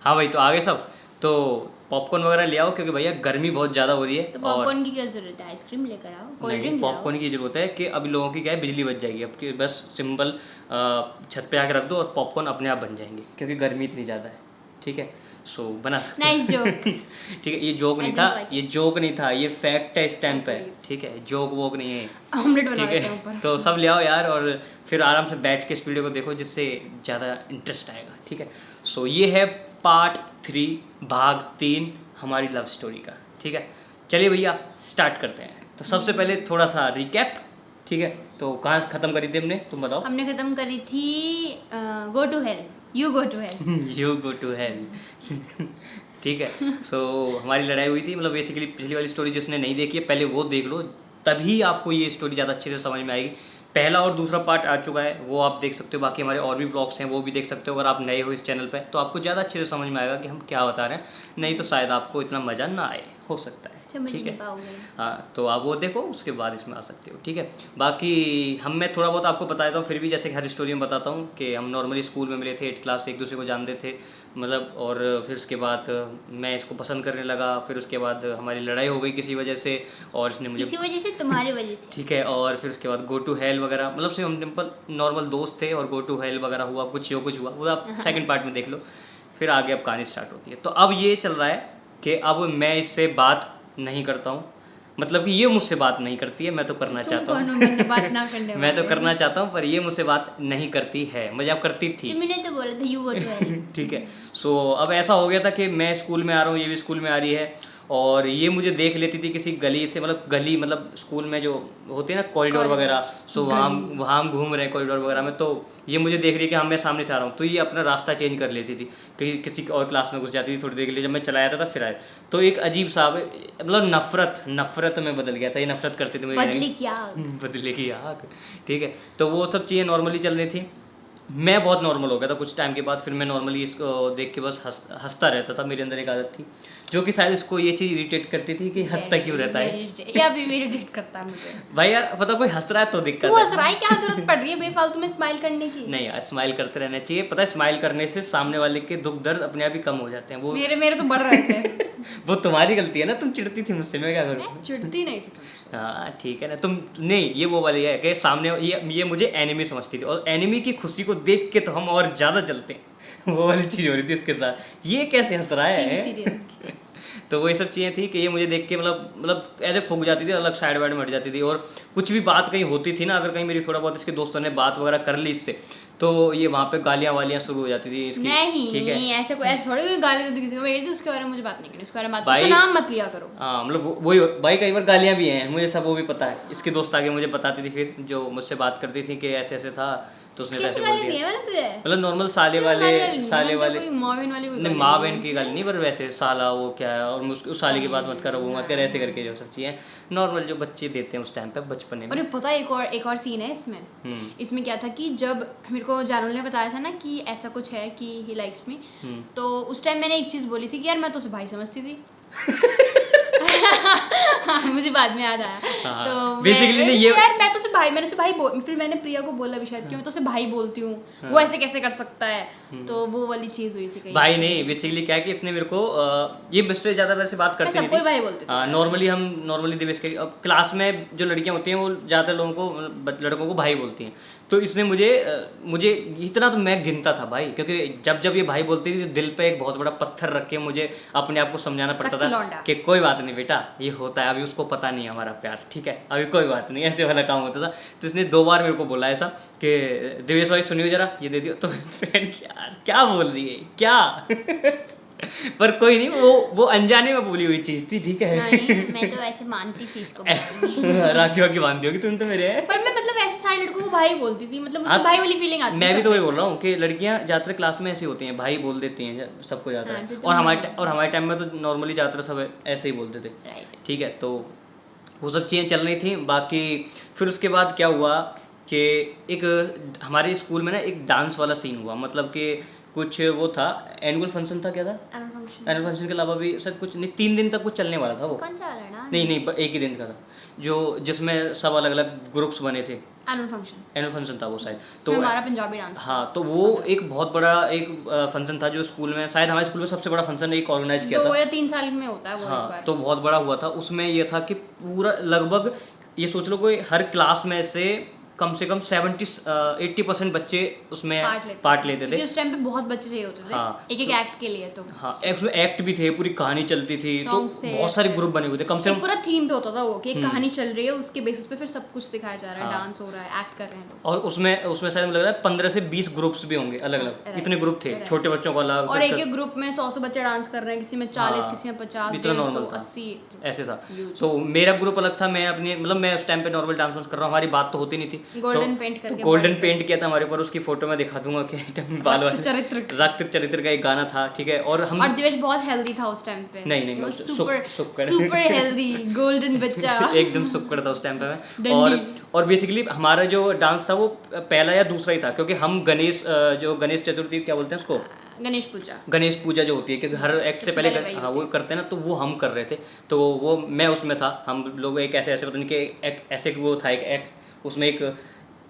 हाँ भाई, तो आगे सब तो पॉपकॉर्न वगैरह ले आओ क्योंकि भैया गर्मी बहुत ज़्यादा हो रही है। तो पॉपकॉर्न की क्या जरूरत है, आइसक्रीम लेकर आओ, कोल्ड ड्रिंक नहीं, लाओ। पॉपकॉर्न की ज़रूरत है कि अभी लोगों की क्या है, बिजली बच जाएगी अब कि बस सिंपल छत पे आके रख दो और पॉपकॉर्न अपने आप बन जाएंगे क्योंकि गर्मी इतनी ज़्यादा है। ठीक है, सो बना सकते नाइस जोक। ठीक है, ये जोक नहीं था, ये जोक नहीं था, ये फैक्ट है इस टाइम पे। ठीक है, जोक वोक नहीं है। ऑमलेट बना ठीक लेते हैं है, ऊपर। तो सब ले आओ यार और फिर आराम से बैठ के इस वीडियो को देखो जिससे ज़्यादा इंटरेस्ट आएगा। ठीक है, सो ये है पार्ट 3 भाग 3 हमारी लव स्टोरी का। ठीक है, चलिए भैया स्टार्ट करते हैं। तो सबसे पहले थोड़ा सा रिकैप। ठीक है, तो कहाँ ख़त्म करी थी हमने, तुम बताओ। हमने खत्म करी थी go to hell, you go to hell. You go to hell. ठीक है, सो हमारी लड़ाई हुई थी, मतलब बेसिकली पिछली वाली स्टोरी जिसने नहीं देखी है पहले वो देख लो, तभी आपको ये स्टोरी ज़्यादा अच्छे से समझ में आएगी। पहला और दूसरा पार्ट आ चुका है, वो आप देख सकते हो। बाकी हमारे और भी व्लॉग्स हैं, वो भी देख सकते हो। अगर आप नए हो इस चैनल पे तो आपको ज़्यादा अच्छे से समझ में आएगा कि हम क्या बता रहे हैं, नहीं तो शायद आपको इतना मज़ा ना आए, हो सकता है। समझ ठीक नहीं है, पाओगे। हाँ, तो आप वो देखो उसके बाद इसमें आ सकते हो। ठीक है, बाकी मैं थोड़ा बहुत आपको बता देता हूँ फिर भी, जैसे कि हर स्टोरी में बताता हूँ कि हम नॉर्मली स्कूल में मिले थे 8th क्लास से, एक दूसरे को जानते थे मतलब। और फिर उसके बाद मैं इसको पसंद करने लगा, फिर उसके बाद हमारी लड़ाई हो गई किसी वजह से और इसने मुझे किसी वजह से, तुम्हारी वजह से। ठीक है, और फिर उसके बाद गो टू हेल वगैरह, मतलब सिर्फ हम सिंपल नॉर्मल दोस्त थे और गो टू हेल वगैरह हुआ, कुछ हुआ वो आप सेकंड पार्ट में देख लो। फिर आगे अब कहानी स्टार्ट होती है। तो अब ये चल रहा है कि अब मैं इससे बात नहीं करता हूँ, मतलब कि ये मुझसे बात नहीं करती है, मैं तो करना चाहता हूँ। बात ना करने मैं तो वाले। करना चाहता हूँ पर ये मुझसे बात नहीं करती है, मजाक करती थी। मैंने तो बोला था यू गो टू हेल। ठीक है, सो अब ऐसा हो गया था कि मैं स्कूल में आ रहा हूँ, ये भी स्कूल में आ रही है और ये मुझे देख लेती थी किसी गली से, मतलब गली मतलब स्कूल में जो होती है ना कॉरिडोर वगैरह, सो वहाँ हम घूम रहे हैं कॉरिडोर वगैरह में, तो ये मुझे देख रही है कि हाँ मैं सामने से आ रहा हूँ, तो ये अपना रास्ता चेंज कर लेती थी, कहीं किसी और क्लास में घुस जाती थी थोड़ी देर के लिए, जब मैं चला जाता था फिर आए। तो एक अजीब सा मतलब नफरत में बदल गया था, ये नफरत करती थी मुझे। बदले की आग। ठीक है, तो वो सब चीज़ें नॉर्मली चल रही थी। मैं बहुत नॉर्मल हो गया था कुछ टाइम के बाद, फिर मैं नॉर्मली इसको देख के बस हंसता रहता था। मेरे अंदर एक आदत थी जो कि शायद इसको ये चीज़ इरिटेट करती थी कि हंसता क्यों रहता है। या भी इरिटेट करता है मुझे। भाई यार पता, कोई हंस रहा है तो दिक्कत तू है। हंस रहा है, क्या जरूरत पड़ रही है बेफालतू में स्माइल करने की? नहीं यार, स्माइल करते रहना चाहिए। पता है स्माइल करने से सामने वाले के दुख दर्द अपने आप ही कम हो जाते हैं। वो मेरे तो बढ़ रहे थे। वो तुम्हारी गलती है ना, तुम चिढ़ती थी मुझसे, मैं क्या करूँ। मैं चिढ़ती नहीं थी तुमसे। हाँ ठीक है ना, तुम नहीं, ये वो वाली है कि सामने ये मुझे एनिमी समझती थी और एनिमी की खुशी को देख के तो हम और ज़्यादा जलते हैं। वो वाली चीज़ हो रही थी उसके साथ, ये कैसे हंस रहा है। तो वो ये सब चीज़ें थी कि ये मुझे देख के मतलब ऐसे फूक जाती थी, अलग साइड वाइड में हट जाती थी। और कुछ भी बात कहीं होती थी ना, अगर कहीं मेरी थोड़ा बहुत इसके दोस्तों ने बात वगैरह कर ली इससे, तो ये वहाँ पे गालियाँ वालियाँ शुरू हो जाती थी इसकी। नहीं, ठीक है, ऐसे थोड़ी कोई गाली देती किसी को, मैं उसके बारे में मुझे बात नहीं करनी, उसके बारे में भाई उसका नाम मत लिया करो। हाँ, मतलब वही भाई, कई बार गालियाँ भी हैं मुझे, सब वो भी पता है। इसके दोस्त आगे मुझे बताती थी फिर, जो मुझसे बात करती थी कि ऐसे ऐसे था, तो उसने ऐसे बोल दिया। मतलब नॉर्मल साले वाले नहीं, माँ बहन की गाली नहीं, पर वैसे साला वो क्या है और उस साले की बात मत करो, वो मत कर, ऐसे करके जो सब चीज़ें नॉर्मल जो बच्चे देते हैं उस टाइम पे बचपने में। अरे पता है एक और सीन है इसमें। इसमें क्या था कि जब मेरे को जानूल ने बताया था ना कि ऐसा कुछ है कि ही लाइक्स मी, तो उस टाइम मैंने एक चीज़ बोली थी कि यार मैं तो उसे भाई समझती थी। मुझे बाद में याद आया। तो बेसिकली नहीं, ये यार मैं तो उसे भाई, मैंने उसे भाई फिर मैंने प्रिया को बोला भी शायद कि मैं तो उसे भाई बोलती हूँ, वो ऐसे कैसे कर सकता है। तो वो वाली चीज़ हुई थी कहीं। भाई नहीं, बेसिकली क्या है कि इसने मेरे को ये मुझसे ज़्यादा वैसे बात करती नहीं थी। भाई बोलते थे नॉर्मली हम नॉर्मली दिवेश के क्लास में जो लड़कियां होती हैं वो ज़्यादातर लोगों को, लड़कों को भाई बोलती हैं। तो इसने मुझे इतना तो मैं गिनता था भाई, क्योंकि जब ये भाई बोलती थी दिल पे एक बहुत बड़ा पत्थर रख के मुझे अपने आप को समझाना पड़ता था कि कोई बात नहीं बेटा, ये होता है, अभी उसको पता नहीं है हमारा प्यार, ठीक है, अभी कोई बात नहीं, ऐसे वाला काम होता था। तो इसने 2 बार मेरे को बोला ऐसा कि दिवेश भाई सुनियो जरा, ये दे दियो। तो फ्रेंड क्या बोल रही है क्या। पर कोई नहीं, वो अनजाने में बोली हुई चीज थी, ठीक है। नहीं, मैं तो ऐसे मानती थी इसको। राखी वाकी बांधती होगी तुम तो मेरे। पर मैं मतलब ऐसे सारे लड़कों को भाई बोलती थी, मतलब मुझे भाई वाली फीलिंग आती थी। मैं भी तो वही बोल रहा हूँ कि लड़कियां ज्यादातर क्लास में ऐसी होती हैं, भाई बोल देती हैं सबको ज्यादातर। और हमारे टाइम में तो नॉर्मली ज्यादातर सब ऐसे ही बोलते थे, ठीक है। तो वो सब चीज़ें चल रही थी। बाकी फिर उसके बाद क्या हुआ कि एक हमारे स्कूल में ना एक डांस वाला सीन हुआ, मतलब कि कुछ वो था, एनुअल फंक्शन था, क्या था, एनुअल फंक्शन के अलावा भी सर कुछ नहीं, 3 दिन तक कुछ चलने वाला था वो। कौन सा वाला? नहीं एक ही दिन का था। जो जिसमें सब अलग अलग ग्रुप्स बने थे, एनुअल फंक्शन था वो शायद। तो हमारा पंजाबी डांस हाँ, तो वो एक बहुत बड़ा एक फंक्शन था जो स्कूल में, शायद हमारे स्कूल में सबसे बड़ा फंक्शन एक ऑर्गेनाइज किया था। 2 या 3 साल में होता है वो एक हाँ, बार। तो बहुत बड़ा हुआ था। उसमें ये था कि पूरा लगभग ये सोच लो कोई हर क्लास में से कम 80% बच्चे उसमें पार्ट लेते थे। क्योंकि उस टाइम पे बहुत बच्चे चाहिए होते थे। हाँ, एक एक्ट के लिए। तो हाँ, उसमें एक्ट भी थे, पूरी कहानी चलती थी, तो बहुत सारे ग्रुप बने हुए थे, कम से कम पूरा थीम पे होता था वो कि एक कहानी चल रही है, उसके बेसिस पे फिर सब कुछ दिखाया जा रहा है, डांस हो रहा है, एक्ट कर रहे हैं लोग। और उसमें शायद मुझे लग रहा है 15 से 20 ग्रुप्स भी होंगे अलग अलग, इतने ग्रुप थे, छोटे बच्चों को अलग, और एक ग्रुप में 100 बच्चे डांस कर रहे हैं, किसी में 40, किसी में 50, इतना नॉर्मल था, 80 ऐसे था। तो मेरा ग्रुप अलग था, मैं अपनी मतलब मैं उस टाइम पे नॉर्मल डांस कर रहा हूँ, हमारी बात तो होती नहीं थी। गोल्डन पेंट करके, गोल्डन पेंट किया था हमारे ऊपर, उसकी फोटो मैं दिखा दूंगा कि बाल वाले रक्त चरित्र का एक गाना था, ठीक है। और दिवेश बहुत हेल्दी था उस टाइम पे। नहीं सुपर हेल्दी गोल्डन बच्चा एकदम सुक्कड़ था उस टाइम पे मैं। और बेसिकली हमारा जो डांस था वो पहला या दूसरा ही था, क्योंकि हम गणेश चतुर्थी क्या बोलते हैं उसको, गणेश पूजा जो होती है, क्योंकि हर एक्ट से पहले हाँ वो करते हैं ना, तो वो हम कर रहे थे, तो वो मैं उसमें था। हम लोग एक ऐसे पता नहीं कि ऐसे वो था एक एक्ट, उसमें एक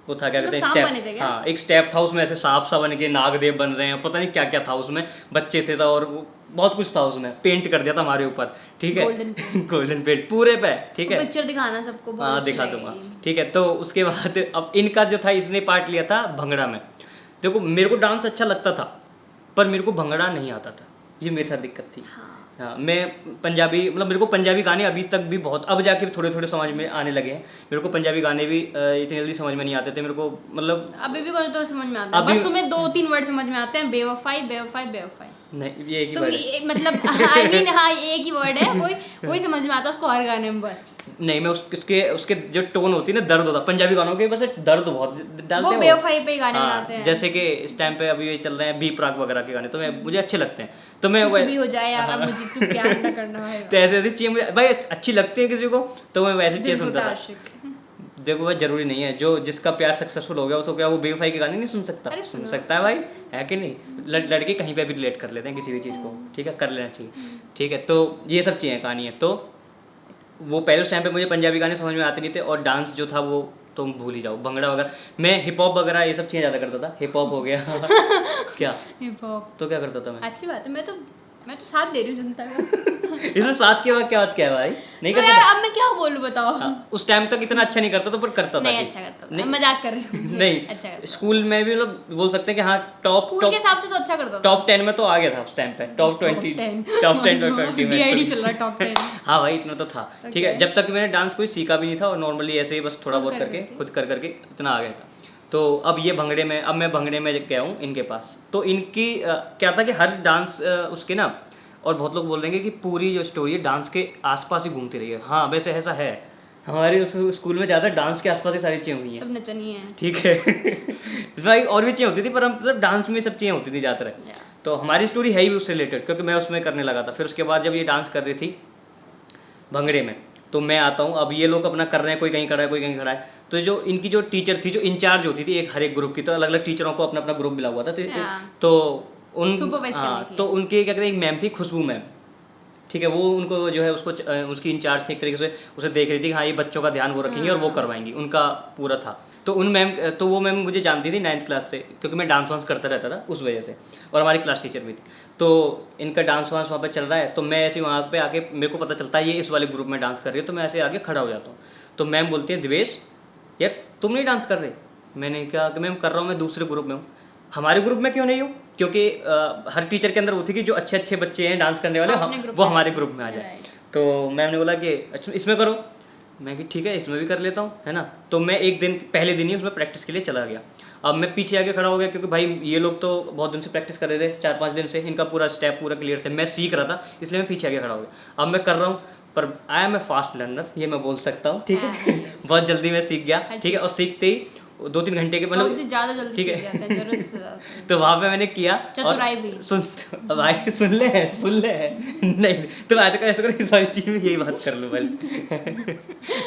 वो था, क्या कहते हैं, स्टेप। हाँ, एक स्टेप था उसमें, ऐसे सांप सा बन के नागदेव बन रहे हैं, पता नहीं क्या क्या था उसमें, बच्चे थे सब, और बहुत कुछ था उसमें, पेंट कर दिया था हमारे ऊपर, ठीक है, गोल्डन पेंट पूरे पे, ठीक है। पिक्चर दिखाना सबको, हाँ दिखा दूंगा, ठीक है। तो उसके बाद अब इनका जो था, इसने पार्ट लिया था भंगड़ा में। देखो मेरे को डांस अच्छा लगता था, पर मेरे को भंगड़ा नहीं आता था, ये मेरे साथ दिक्कत थी। हाँ, मैं पंजाबी मतलब मेरे को पंजाबी गाने अभी तक भी बहुत, अब जाके थोड़े थोड़े समझ में आने लगे हैं। मेरे को पंजाबी गाने भी इतनी जल्दी समझ में नहीं आते थे मेरे को, मतलब अभी भी कोई तो समझ में आता है, बस तुम्हें 2-3 वर्ड समझ में आते हैं, बेवफाई बेवफाई बेवफाई। नहीं, ये एक ही वर्ड है, मतलब आई मीन हाँ एक ही वर्ड है, वही समझ में आता है उसको हर गाने में बस। नहीं, मैं उसके जो टोन होती है ना, दर्द होता पंजाबी गानों के, बस दर्द बहुत डालते हैं वो बेवफाई पे गाने बनाते हैं। जैसे कि इस टाइम पे अभी ये चल रहे हैं बी प्राक वगैरह के गाने, तो मुझे अच्छे लगते हैं, तो मैं कुछ भी हो जाए यार, अब मुझे तू प्यार ना करना है, तो ऐसे चीजें मुझे भाई अच्छी लगती है किसी को, तो मैं वैसी चीज सुनता था। देखो भाई, जरूरी नहीं है जो जिसका प्यार सक्सेसफुल हो गया, तो क्या वो बेवफाई के गाने नहीं सुन सकता? सुन सकता है भाई, है कि नहीं? लड़के कहीं पे भी रिलेट कर लेते हैं किसी भी चीज़ को, ठीक है, कर लेना चाहिए, ठीक है। तो ये सब चीज़ें कहानी है। तो वो पहले उस टाइम पे मुझे पंजाबी गाने समझ में आते नहीं थे, और डांस जो था वो तुम भूल ही जाओ, भंगड़ा वगैरह। मैं हिप हॉप वगैरह ये सब चीज़ें ज़्यादा करता था, हिप हॉप हो गया क्या हिप हॉप तो क्या करता था मैं? अच्छी बात है, मैं तो साथ दे रही हूँ जनता का। इसमें साथ के बाद क्या बात क्या है भाई? नहीं तो करता यार अब मैं क्या बोलूं बताओ। उस टाइम तक इतना अच्छा नहीं करता था, पर करता था। नहीं अच्छा करता था, मजाक कर रही हूँ। नहीं अच्छा करता। स्कूल में भी मतलब बोल सकते हैं कि हाँ टॉप स्कूल के हिसाब से तो अच्छा करता था। टॉप 10 में तो आ गया था उस टाइम पे, टॉप 20 में डीआईडी चल रहा है टॉप 10। हाँ भाई इतना तो था, ठीक है। जब तक मैंने डांस कोई सीखा भी नहीं था, और नॉर्मली ऐसे ही बस थोड़ा बहुत करके खुद कर करके इतना आ गया था। तो अब ये भंगड़े में, अब मैं भंगड़े में गया हूँ इनके पास, तो इनकी क्या था कि हर डांस उसके ना, और बहुत लोग बोल रहे हैं कि पूरी जो स्टोरी है डांस के आसपास ही घूमती रही है। हाँ वैसे ऐसा है, हमारे उस स्कूल में ज़्यादा डांस के आसपास ही सारी चीज़ें हुई हैं, सब नचनी है, ठीक है भाई और भी चीज़ें होती थी, पर हम मतलब डांस में सब चीज़ें होती थी ज़्यादातर। तो हमारी स्टोरी है ही उससे रिलेटेड, क्योंकि मैं उसमें करने लगा था। फिर उसके बाद जब ये डांस कर रही थी भंगड़े में, तो मैं आता हूँ, अब ये लोग अपना कर रहे हैं, कोई कहीं खड़ा है, कोई कहीं खड़ा है। तो जो इनकी जो टीचर थी, जो इंचार्ज होती थी एक हर एक ग्रुप की, तो अलग अलग टीचरों को अपना अपना ग्रुप मिला हुआ था, तो तो उनके क्या कहते हैं, एक मैम थी खुशबू मैम, ठीक है। वो उनको जो है उसको उसकी इंचार्ज एक तरीके से उसे देख रही थी कि हाँ ये बच्चों का ध्यान वो रखेंगी और वो करवाएंगी, उनका पूरा था। तो वो मैम मुझे जानती थी 9th क्लास से, क्योंकि मैं डांस वांस करता रहता था उस वजह से, और हमारी क्लास टीचर भी थी। तो इनका डांस वांस वहाँ पर चल रहा है, तो मैं ऐसे वहाँ पे आके, मेरे को पता चलता है ये इस वाले ग्रुप में डांस कर रही है, तो मैं ऐसे आगे खड़ा हो जाता हूँ। तो मैम बोलती है दिवेश यार तुम नहीं डांस कर रहे? मैंने कहा कि मैम कर रहा हूँ, मैं दूसरे ग्रुप में हूँ। हमारे ग्रुप में क्यों नहीं हूँ? क्योंकि हर टीचर के अंदर होती कि जो अच्छे अच्छे बच्चे हैं डांस करने वाले, वो हमारे ग्रुप में आ जाए। तो मैम ने बोला कि अच्छा इसमें करो। मैं कि ठीक है इसमें भी कर लेता हूँ, है ना। तो मैं एक दिन पहले दिन ही उसमें प्रैक्टिस के लिए चला गया। अब मैं पीछे आके खड़ा हो गया, क्योंकि भाई ये लोग तो बहुत दिन से प्रैक्टिस कर रहे थे, 4-5 दिन से इनका पूरा स्टेप पूरा क्लियर थे, मैं सीख रहा था, इसलिए मैं पीछे आके खड़ा हो गया। अब मैं कर रहा हूँ, पर I am a fast learner, ये मैं बोल सकता हूँ, ठीक है बहुत जल्दी मैं सीख गया, ठीक है। और सीखते ही 2-3 घंटे के मतलब ज़्यादा जल्दी ठीक सीख जाता है, जरूरत से ज़्यादा। तो वहाँ पे मैंने किया, चतुराई भी भाई सुन ले नहीं तो ऐसा कर इस वाली चीज़ में यही बात कर लो पहले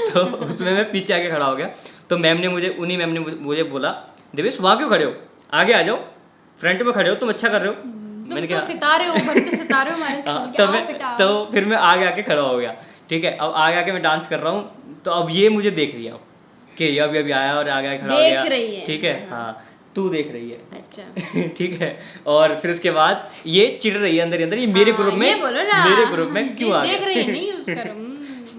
तो उसमें मैं पीछे आके खड़ा हो गया। तो मैम ने मुझे बोला दिवेश वहाँ क्यों खड़े हो, आगे आ जाओ, फ्रंट में खड़े हो, तुम अच्छा कर रहे हो। मैंने कहा सितारे हो, भरते सितारे हमारे स्कूल के, तो फिर मैं आगे आके खड़ा हो गया, ठीक है। अब आगे आके मैं डांस कर रहा हूँ, तो अब ये मुझे देख रही है अब कि ये अभी अभी आया और आ गया खड़ा हो गया, देख रही है, ठीक है, हाँ तू देख रही है, अच्छा ठीक है। और फिर उसके बाद ये चिढ़ रही है अंदर ही अंदर, ये मेरे ग्रुप में, ये बोलो ना, मेरे ग्रुप में क्यों आ देख गया? रही है, नहीं यूज करो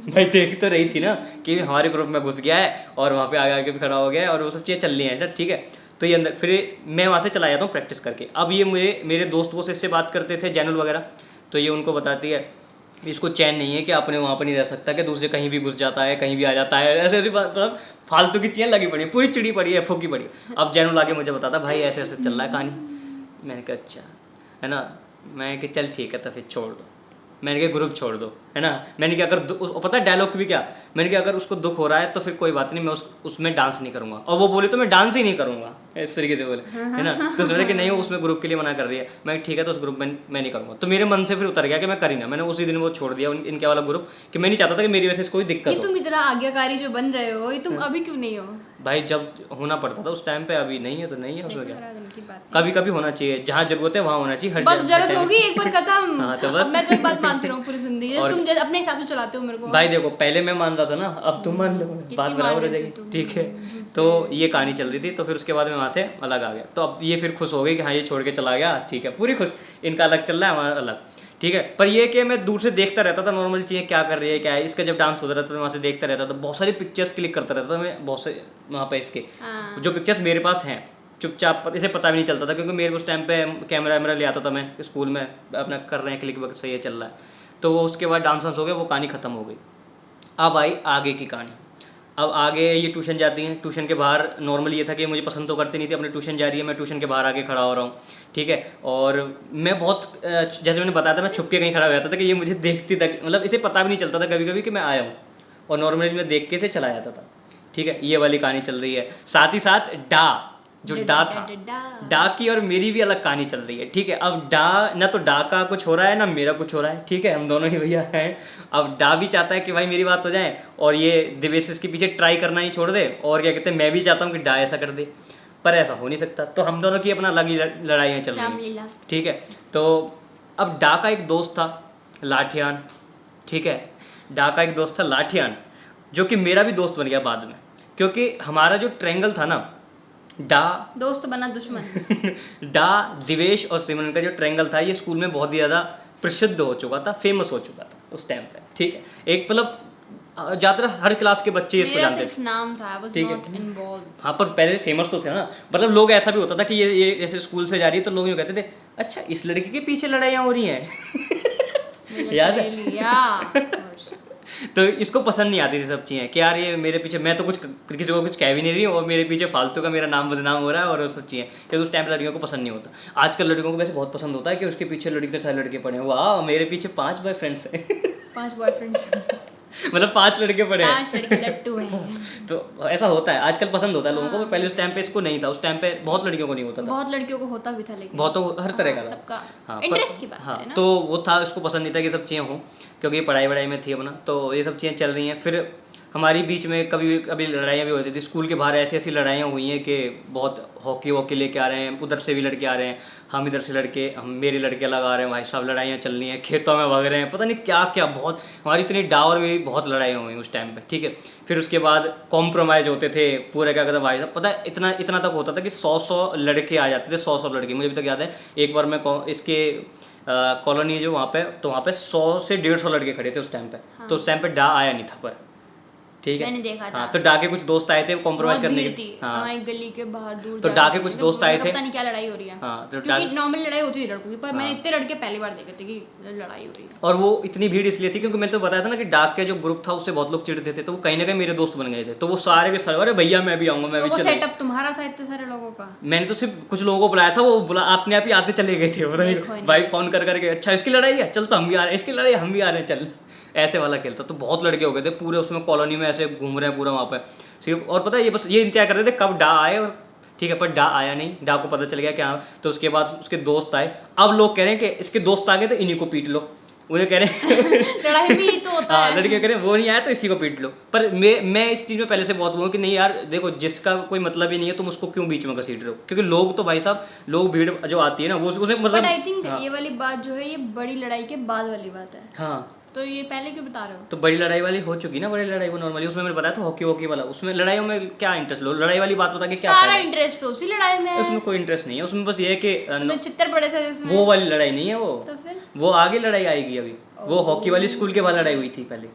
भाई देख तो रही थी ना कि हमारे ग्रुप में घुस गया है और वहाँ पे आगे आगे भी खड़ा हो गया है और वो सब चीज़ें चल रही हैं, ठीक है। तो ये अंदर फिर मैं वहाँ से चला जाता हूँ प्रैक्टिस करके। अब ये मुझे मेरे दोस्त वो से इससे बात करते थे जैनुल वगैरह, तो ये उनको बताती है इसको चैन नहीं है कि अपने वहाँ पर नहीं रह सकता, कि दूसरे कहीं भी घुस जाता है, कहीं भी आ जाता है, ऐसे ऐसी बात, मतलब फालतू की चीज़ें लगी पड़ी है, पूरी चिड़ी पड़ी है, फूकी पड़ी है। अब जैनुल आगे मुझे बताता भाई ऐसे ऐसे चल रहा है कहानी। मैंने कहा अच्छा है ना, मैं कि चल ठीक है तो फिर छोड़ दो, मैंने कहा ग्रुप छोड़ दो, है ना। मैंने कहा अगर पता है डायलॉग भी क्या, मैंने कहा अगर उसको दुख हो रहा है तो फिर कोई बात नहीं, मैं उसमें डांस नहीं करूँगा। और वो बोले तो मैं डांस ही नहीं करूँगा, इस तरीके से बोले, है ना। तो उसने कि नहीं वो उसमें ग्रुप के लिए मना कर रही है। मैं ठीक है तो उस ग्रुप में मैं नहीं करूँगा। तो मेरे मन से फिर उतर गया कि मैं कर ही ना, मैंने उसी दिन वो छोड़ दिया इनके वाला ग्रुप, कि मैं नहीं चाहता था कि मेरी वजह से कोई दिक्कत ये हो। तुम इतना आज्ञाकारी जो बन रहे हो, ये तुम अभी क्यों नहीं हो? भाई जब होना पड़ता था उस टाइम पे, अभी नहीं है तो नहीं है, उसमें क्या, खराब दिन की बात है। कभी कभी होना चाहिए, जहाँ जरूरत है वहाँ होना चाहिए, हर बस जगह जरूरत time- होगी एक बार खत्म। हाँ, तो अब बस। मैं तुम्हारी बात मानती रहूं पूरी जिंदगी, और- तुम जैसे अपने हिसाब से चलाते हो मेरे को। भाई देखो पहले मैं मानता था ना, अब तुम मान लो, बात बराबर हो मान जाएगी, लेती तुम? ठीक है। तो ये कहानी चल रही थी, तो फिर उसके बाद मैं वहाँ से अलग आ गया। तो अब ये फिर खुश हो गई कि हाँ ये छोड़ के चला गया, ठीक है, पूरी खुश, इनका अलग चल रहा है हमारा अलग, ठीक है। पर ये कि मैं दूर से देखता रहता था नॉर्मल चीज़ें क्या कर रही है क्या है, इसका जब डांस होता रहता था वहाँ से देखता रहता था, बहुत सारी पिक्चर्स क्लिक करता रहता था मैं, बहुत से वहाँ पे इसके हाँ। जो पिक्चर्स मेरे पास हैं, चुपचाप इसे पता भी नहीं चलता था, क्योंकि मेरे उस टाइम पे कैमरा वैमरा ले आता था मैं स्कूल में, अपना कर रहे हैं क्लिक वक्त से ये चल रहा है। तो वो उसके बाद डांस वांस हो गया, वो कहानी ख़त्म हो गई। अब आई आगे की कहानी। अब आगे ये ट्यूशन जाती हैं, ट्यूशन के बाहर नॉर्मली ये था कि मुझे पसंद तो करती नहीं थी, अपने ट्यूशन जा रही है, मैं ट्यूशन के बाहर आके खड़ा हो रहा हूँ, ठीक है। और मैं बहुत जैसे मैंने बताया था, मैं छुप के कहीं खड़ा हो जाता था कि ये मुझे देखती तक, मतलब इसे पता भी नहीं चलता था कभी कभी कि मैं आया हूँ, और नॉर्मली मैं देख के से चला जाता था, ठीक है। ये वाली कहानी चल रही है। साथ ही साथ जो डा था, डा की और मेरी भी अलग कहानी चल रही है, ठीक है। अब डा ना तो डा का कुछ हो रहा है ना मेरा कुछ हो रहा है, ठीक है, हम दोनों ही भैया हैं। अब डा भी चाहता है कि भाई मेरी बात हो जाए, और ये दिवेश इसके पीछे ट्राई करना ही छोड़ दे, और क्या कहते हैं मैं भी चाहता हूँ कि डा ऐसा कर दे, पर ऐसा हो नहीं सकता। तो हम दोनों की अपना अलग ही लड़ाइयाँ चल रही हैं, ठीक है। तो अब डा का एक दोस्त था लाठियान, ठीक है, डा का एक दोस्त था लाठियान, जो कि मेरा भी दोस्त बन गया बाद में, क्योंकि हमारा जो ट्रायंगल था ना, डा दोस्त बना दुश्मन। डा दिवेश और सिमरन का जो ट्रायंगल था, ये स्कूल में बहुत ही ज़्यादा प्रसिद्ध हो चुका था, फेमस हो चुका था उस टाइम पे, ठीक है। एक मतलब ज़्यादातर हर क्लास के बच्चे इसको जानते थे, नाम था, was ठीक है। not involved। हाँ पर पहले फेमस तो थे ना, मतलब लोग ऐसा भी होता था कि ये जैसे स्कूल से जा रही है तो लोग यूँ कहते थे अच्छा इस लड़की के पीछे लड़ाइयाँ हो रही हैं याद है तो इसको पसंद नहीं आती थी सब चीज़ें कि यार ये मेरे पीछे, मैं तो कुछ किसी को कुछ कह भी नहीं रही हूँ और मेरे पीछे फालतू का मेरा नाम बदनाम हो रहा है और वो सब चीज़ें, क्योंकि उस टाइम पे लड़कियों को पसंद नहीं होता। आजकल लड़कियों को वैसे बहुत पसंद होता है कि उसके पीछे लड़के तो सारे लड़के पड़े हैं, वाह मेरे पीछे 5 बॉयफ्रेंड्स हैं 5 बॉयफ्रेंड्स मतलब 5 लड़के पड़े हैं 5 लड़के लट्टू हैं। तो ऐसा होता है, आजकल पसंद होता है लोगों को, पर पहले उस टाइम पे इसको नहीं था, उस टाइम पे बहुत लड़कियों को नहीं होता था, बहुत लड़कियों को होता भी था, लेकिन बहुतों को हर तरह का था। सबका हाँ, इंटरेस्ट की बात हाँ, है ना। तो वो था, उसको पसंद नहीं था कि सब चीज़ें हों, क्योंकि पढ़ाई वढ़ाई में थी अपना, तो ये सब चीज़ें चल रही हैं। फिर हमारी बीच में कभी कभी लड़ाइयाँ भी होती थी स्कूल के बाहर, ऐसी ऐसी लड़ाइयाँ हुई हैं कि बहुत हॉकी वॉकी लेके आ रहे हैं, उधर से भी लड़के आ रहे हैं, हम इधर से लड़के, हम मेरे लड़के अलग आ रहे हैं, भाई साहब लड़ाइयाँ चल रही हैं, खेतों में भाग रहे हैं, पता नहीं क्या क्या, बहुत हमारी इतनी डावर में भी बहुत लड़ाइयाँ हुई उस टाइम पे, ठीक है। फिर उसके बाद कॉम्प्रोमाइज़ होते थे पूरे, क्या कहते भाई साहब, पता है इतना इतना तक होता था कि 100 लड़के आ जाते थे, 100 लड़के। मुझे अभी तक याद है एक बार मैं इसके कॉलोनी जो वहाँ पे, तो वहाँ पे 100 से 150 लड़के खड़े थे उस टाइम पे, तो उस टाइम पे डा आया नहीं था, पर ठीक है मैंने देखा था। हाँ, तो डा के कुछ दोस्त आए थे कॉम्प्रोमाइज करने के, हाँ, हमारी गली के बाहर दूर तो डा के कुछ दोस्त आए थे, पता नहीं क्या लड़ाई हो रही है, हाँ, तो क्योंकि नॉर्मल लड़ाई होती थी लड़कों की, पर मैंने हाँ। इतने लड़के पहली बार देखे थे कि लड़ाई हो रही है। और वो इतनी भीड़ इसलिए थी क्योंकि मैंने तो बताया था ना कि डाक के जो ग्रुप था उससे बहुत लोग चिढ़ते थे, तो वो कहीं ना कहीं मेरे दोस्त बन गए थे, तो वो सारे के सारे अरे भैया मैं भी आऊँगा, मैं तो भी वो चलूँ। सेटअप तुम्हारा था इतने सारे लोगों का? मैंने तो सिर्फ कुछ लोगों को बुलाया था, वो बुला अपने आप ही आते चले गए थे, पता देखो नहीं इन्हें। भाई फोन कर करके अच्छा इसकी लड़ाई है चल, तो हम भी आ रहे हैं, इसकी लड़ाई हम भी आ रहे हैं चल, ऐसे वाला खेल था। तो बहुत लड़के हो गए थे पूरे उसमें, कॉलोनी में ऐसे घूम रहे हैं पूरा वहाँ पे सिर्फ, और पता है ये बस ये इंतजार कर रहे थे कब डा आए, और ठीक है, पर डा आया नहीं, डा को पता चल गया क्या, तो उसके बाद उसके दोस्त आए। अब लोग कह रहे हैं कि इसके दोस्त आ गए तो इन्हीं को पीट लो, मुझे कह रहे हैं लड़ाई भी तो होता हाँ, है। लड़के कह रहे हैं वो नहीं आया तो इसी को पीट लो। पर मैं इस चीज़ में पहले से बहुत वो हूँ कि नहीं यार देखो, जिसका कोई मतलब ही नहीं है तुम उसको क्यों बीच में घसीट रहे हो, क्योंकि लोग तो भाई साहब, लोग भीड़ जो आती है ना वो उसमें मतलब, बट आई थिंक हाँ, ये वाली बात जो है ये बड़ी लड़ाई के बाद वाली बात है, हाँ तो तो ये पहले क्यों बता रहे हो? तो बड़ी लड़ाई वाली हो चुकी ना, बड़ी लड़ाई वो नॉर्मली, उसमें मैंने बताया था हॉकी वॉकी वाला, उसमें लड़ाइयों में क्या इंटरेस्ट लो, लड़ाई वाली बात बता के क्या सारा फायदा है? इंटरेस्ट तो उसी लड़ाई में है। उसमें कोई इंटरेस्ट नहीं है, उसमें बस ये है कि तुम्हें चित्तर पड़े थे इसमें? वो वाली लड़ाई नहीं है वो, तो फिर वो आगे लड़ाई आएगी अभी। वो हॉकी वाली स्कूल के बाहर लड़ाई हुई थी पहले,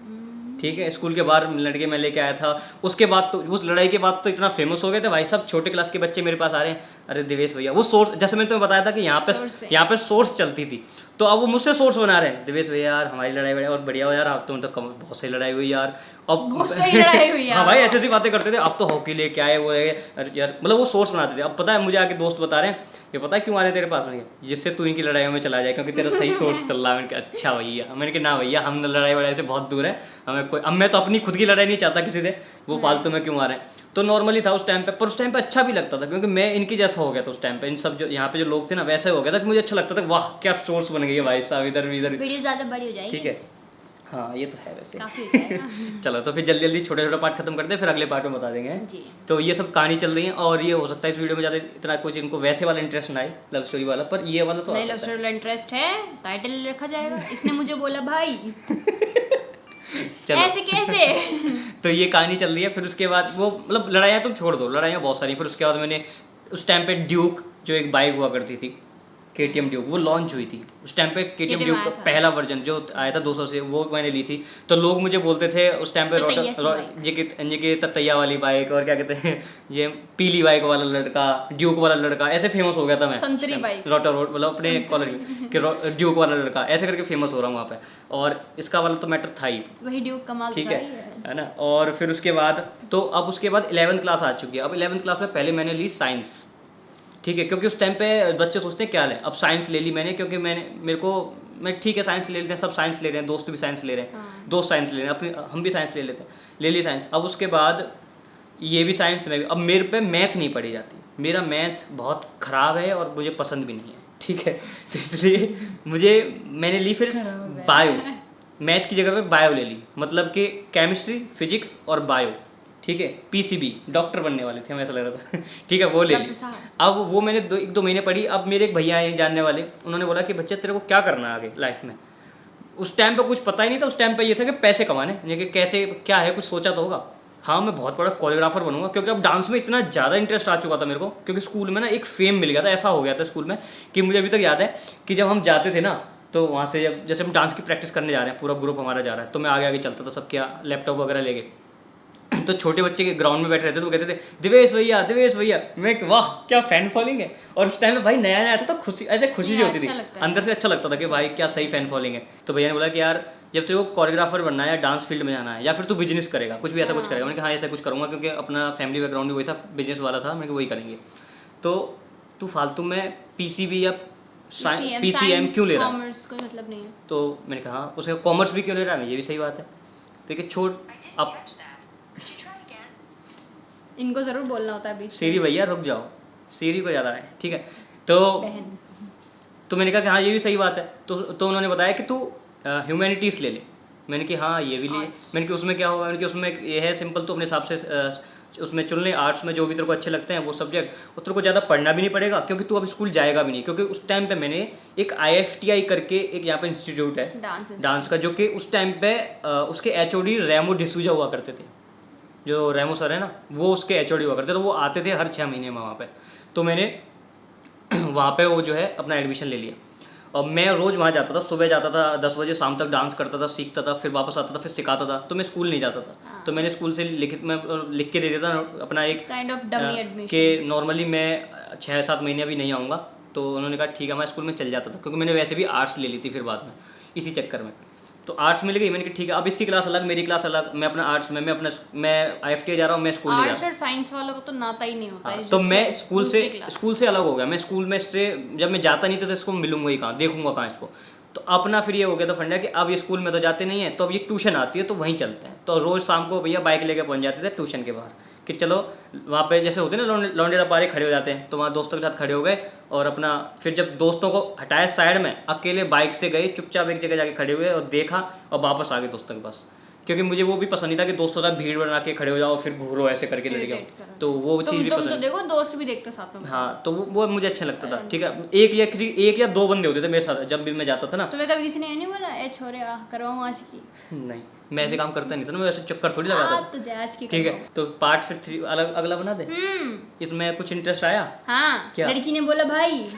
ठीक है, स्कूल के बाहर लड़के मैं लेके आया था। उसके बाद तो उस लड़ाई के बाद तो इतना फेमस हो गए थे भाई साहब, छोटे क्लास के बच्चे मेरे पास आ रहे हैं, अरे दिवेश भैया, वो सोर्स, जैसे मैंने तुम्हें बताया था कि यहाँ पे सोर्स चलती थी, तो अब वो मुझसे सोर्स बना रहे हैं, दिवेश भैया यार हमारी लड़ाई बढ़िया और बढ़िया हो यार, अब तो मतलब बहुत सही लड़ाई हुई यार, अब बहुत सही लड़ाई हुई यार। हाँ भाई, ऐसी ऐसी बातें करते थे, अब तो हॉकी लेके आए वो है, अरे यार मतलब वो सोर्स बनाते थे। अब पता है मुझे आके दोस्त बता रहे हैं, ये पता है क्यों आ रहे तेरे पास, में जिससे तू इनकी लड़ाइयों में चला जाए, क्योंकि तेरा सही सोर्स चल रहा है। मैंने कहा अच्छा भैया, मैंने कहा ना भैया, हम लड़ाई वड़ाई से बहुत दूर है, हमें कोई, अब मैं तो अपनी खुद की लड़ाई नहीं चाहता किसी से, वो फालतू में क्यों आ रहे हैं। तो नॉर्मली था उस टाइम पे, पर उस टाइम पे अच्छा भी लगता था, क्योंकि मैं इनकी जैसा हो गया था उस टाइम पे, इन सब जो यहाँ पे जो लोग थे ना वैसे हो गया था कि मुझे अच्छा लगता था, वाह क्या सोर्स बन गई है भाई साहब, इधर वीडियो ज़्यादा बड़ी हो जाएगी। ठीक है, हाँ ये तो है वैसे काफी हो जाएगा। चलो तो फिर जल्दी जल्दी छोटे छोटे पार्ट खत्म करते हैं, फिर अगले पार्ट में बता देंगे। जी। तो ये सब कहानी चल रही है, और ये हो सकता है इस वीडियो में ज़्यादा इतना कुछ इनको वैसे वाला इंटरेस्ट ना आए लव स्टोरी वाला, पर ये वाला तो आ नहीं, लव सकता है। स्टोरी इंटरेस्ट है, टाइटल रखा जाएगा। इसने मुझे बोला भाई चलो ऐसे कैसे? तो ये कहानी चल रही है, फिर उसके बाद वो मतलब लड़ाइयाँ तुम छोड़ दो, लड़ाइयाँ बहुत सारी। फिर उसके बाद मैंने उस टाइम पे ड्यूक जो एक बाइक हुआ करती थी, KTM ड्यूक, वो लॉन्च हुई थी उस टाइम पे। KTM ड्यूक का पहला वर्जन जो आया था 200 से, वो मैंने ली थी। तो लोग मुझे बोलते थे उस टाइम पे ये ततैया वाली बाइक, और क्या कहते हैं ये पीली बाइक वाला लड़का, ड्यूक वाला लड़का, ऐसे फेमस हो गया था मैं। संतरी बाइक, रोटर मतलब अपने कॉलेज में कि ड्यूक वाला लड़का, ऐसे करके फेमस हो रहा हूँ वहाँ पे। और इसका वाला तो मैटर था ही, वही ड्यूक कमाल, ठीक है ना। और फिर उसके बाद तो अब उसके बाद 11th क्लास आ चुकी है। अब 11th क्लास में पहले मैंने ली साइंस, ठीक है, क्योंकि उस टाइम पे बच्चे सोचते हैं क्या लें, अब साइंस ले ली मैंने, क्योंकि मैं ठीक है साइंस ले लेते हैं, सब साइंस ले रहे हैं, दोस्त भी साइंस ले रहे हैं, दोस्त साइंस ले रहे हैं, अपनी हम भी साइंस ले लेते हैं, ले ली साइंस। अब उसके बाद ये भी साइंस में भी, अब मेरे पे मैथ नहीं पढ़ी जाती, मेरा मैथ बहुत ख़राब है और मुझे पसंद भी नहीं है, ठीक है। तो इसलिए मैंने ली फिर बायो, मैथ की जगह पे बायो ले ली, मतलब कि केमिस्ट्री, फिजिक्स और बायो, ठीक है। PCB डॉक्टर बनने वाले थे हम, ऐसा लग रहा था ठीक है, वो ले ली। अब वो मैंने 1-2 महीने पढ़ी। अब मेरे एक भैया हैं जानने वाले, उन्होंने बोला कि बच्चा तेरे को क्या करना है आगे लाइफ में। उस टाइम पे कुछ पता ही नहीं था, उस टाइम पे ये था कि पैसे कमाने, यानी कि कैसे क्या है, कुछ सोचा तो होगा। हाँ मैं बहुत बड़ा कोरियोग्राफर बनूंगा, क्योंकि अब डांस में इतना ज़्यादा इंटरेस्ट आ चुका था मेरे को, क्योंकि स्कूल में ना एक फेम मिल गया था, ऐसा हो गया था स्कूल में कि मुझे अभी तक याद है कि जब हम जाते थे ना, तो वहाँ से जब जैसे हम डांस की प्रैक्टिस करने जा रहे हैं, पूरा ग्रुप हमारा जा रहा है, तो मैं आगे आगे चलता था, सबके लैपटॉप वगैरह लेके। तो छोटे बच्चे के ग्राउंड में बैठे रहते थे, तो कहते थे दिवेश भैया, मैं वाह क्या फैन फॉलोइंग है। और उस टाइम में भाई नया नया था, तो खुशी, ऐसे खुशी सी होती थी अंदर से, अच्छा लगता था कि भाई क्या सही फैन फॉलोइंग है। तो भैया ने बोला कि यार जब तेरे को कोरियोग्राफर बनना है या डांस फील्ड में जाना है, या फिर तू बिजनेस करेगा, कुछ भी ऐसा कुछ करेगा। मैंने कहा हाँ ऐसा कुछ करूँगा, क्योंकि अपना फैमिली बैकग्राउंड भी वही था, बिजनेस वाला था। मैंने कहा वही करेंगे। तो तू फालतू में PCB या PCM क्यों ले रहा है, कोई मतलब नहीं है। तो मैंने कहा उसे कॉमर्स भी क्यों ले रहा है, ये भी सही बात है। देखिए छोड़, अब इनको ज़रूर बोलना होता है बीच में। सीरी भैया रुक जाओ, सीरी को ज़्यादा है, ठीक है। तो मैंने कहा कि हाँ ये भी सही बात है। तो उन्होंने बताया कि तू ह्यूमैनिटीज़ ले ले। मैंने कि हाँ ये भी लिए। मैंने कि उसमें क्या होगा, मैंने कि उसमें ये है सिंपल, तो अपने हिसाब से उसमें चुन ले, आर्ट्स में जो भी तेरे को अच्छे लगते हैं वो सब्जेक्ट, और तेरे को ज़्यादा पढ़ना भी नहीं पड़ेगा, क्योंकि तू अब स्कूल जाएगा भी नहीं। क्योंकि उस टाइम पे मैंने एक IFTI करके एक यहाँ पे इंस्टीट्यूट है डांस का, जो कि उस टाइम पे उसके HOD रेमो डिसूजा हुआ करते थे, जो रेमो सर है ना, वो उसके HOD हुआ करते, तो वो आते थे हर 6 महीने में वहाँ पे। तो मैंने वहाँ पे वो जो है अपना एडमिशन ले लिया, और मैं रोज़ वहाँ जाता था, सुबह जाता था 10 बजे, शाम तक डांस करता था, सीखता था, फिर वापस आता था, फिर सिखाता था। तो मैं स्कूल नहीं जाता था। तो मैंने स्कूल से लिख के दे देता अपना एक काइंड ऑफ डमी एडमिशन, कि नॉर्मली मैं 6-7 महीने भी नहीं आऊँगा। तो उन्होंने कहा ठीक है, मैं स्कूल में चल जाता था, क्योंकि मैंने वैसे भी आर्ट्स ले ली थी फिर बाद में इसी चक्कर में। तो आर्ट्स मिल गई। मैंने कहा ठीक है, अब इसकी क्लास अलग, मेरी क्लास अलग, मैं अपना आर्ट्स में, मैं IFTI जा रहा हूँ, मैं स्कूल नहीं जा रहा। आर्ट्स और साइंस वालों को तो नाता ही नहीं होता है। तो मैं स्कूल से अलग हो गया। मैं स्कूल में से जब मैं जाता नहीं था तो इसको मिलूंगा ही कहाँ, देखूंगा कहाँ इसको। तो अपना फिर ये हो गया था फंडा कि अब ये स्कूल में तो जाते नहीं है, तो अब ये ट्यूशन आती है, तो वहीं चलते हैं। तो रोज़ शाम को भैया बाइक लेके पहुँच जाते थे ट्यूशन के बाहर, कि चलो वहाँ पे जैसे होते हैं ना लौंडे रपारे खड़े हो जाते हैं, तो वहाँ दोस्तों के साथ खड़े हो गए, और अपना फिर जब दोस्तों को हटाया साइड में, अकेले बाइक से गए, चुपचाप एक जगह जाके खड़े हुए और देखा, और वापस आ गए दोस्तों के पास क्योंकि मुझे वो भी पसंद नहीं था कि दोस्तों साथ भीड़ बना के खड़े हो जाओ फिर घूरो ऐसे करके लड़कियों, तो वो चीज़ भी तुम पसंद तो देखो दोस्त भी देखते साथ में। हाँ, तो वो मुझे अच्छा लगता था। ठीक है, एक या दो बंदे होते थे मेरे साथ जब भी मैं जाता था ना। तुम्हें कभी किसी ने ये नहीं बोला ए छोरे आ करवाऊं आज की? नहीं, मैं ऐसे काम करता नहीं था ना, मैं ऐसे चक्कर थोड़ी लगाता था। तो आज की ठीक है, तो पार्ट फिर 3 अगला बना दे। इसमें कुछ इंटरेस्ट आया? हाँ, क्या? लड़की ने बोला भाई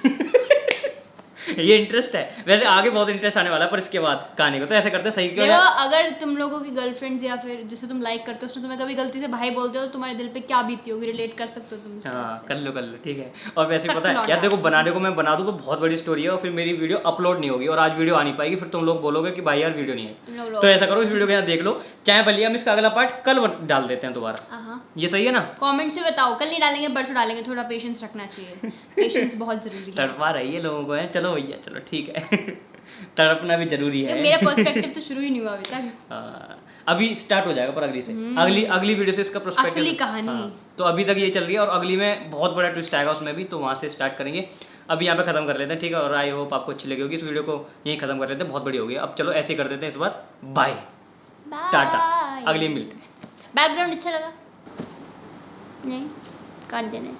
ये इंटरेस्ट है वैसे, आगे बहुत इंटरेस्ट आने वाला है पर इसके बाद कहानी को तो ऐसे करते सही क्यों देखो, अगर तुम लोगों की गर्लफ्रेंड्स या फिर जिसे तुम लाइक करते हो उसने तुम्हें कभी गलती से भाई बोलते हो तो तुम्हारे दिल पे क्या बीती होगी, रिलेट कर सकते हो तुम। हाँ, कर लो ठीक है। और वैसे सख्त पता है लौटा। यार, देखो बनाने को मैं बना दूँ तो बहुत बड़ी स्टोरी है और फिर मेरी वीडियो अपलोड नहीं होगी और आज वीडियो आ नहीं पाएगी, फिर तुम लोग बोलोगे कि भाई यार वीडियो नहीं है। तो ऐसा करो, इस वीडियो को यहाँ देख लो, चाहे भले हम इसका अगला पार्ट कल डाल देते हैं दोबारा। ये सही है ना? कमेंट्स में बताओ, कल नहीं डालेंगे परसों डालेंगे, थोड़ा पेशेंस रखना चाहिए, पेशेंस बहुत जरूरी है। तड़पा रही है लोगों को है, चलो भैया चलो ठीक है तड़पना भी जरूरी है। मेरा पर्सपेक्टिव तो शुरू ही नहीं हुआ अभी तक। अभी स्टार्ट हो जाएगा पर अगली से, अगली वीडियो से इसका पर्सपेक्टिव, असली कहानी। तो अभी तक ये चल रही है और अगली में बहुत बड़ा ट्विस्ट आएगा उसमें भी, तो वहाँ से स्टार्ट करेंगे। अभी यहाँ पे खत्म कर लेते हैं, ठीक है? और आई होप आपको अच्छी लगी होगी, इस वीडियो को यहीं खत्म कर लेते हैं, बहुत बड़ी होगी। अब चलो ऐसे कर देते हैं इस बार, बाय टाटा, अगली मिलते हैं। बैकग्राउंड अच्छा लगा? नहीं, काट देना।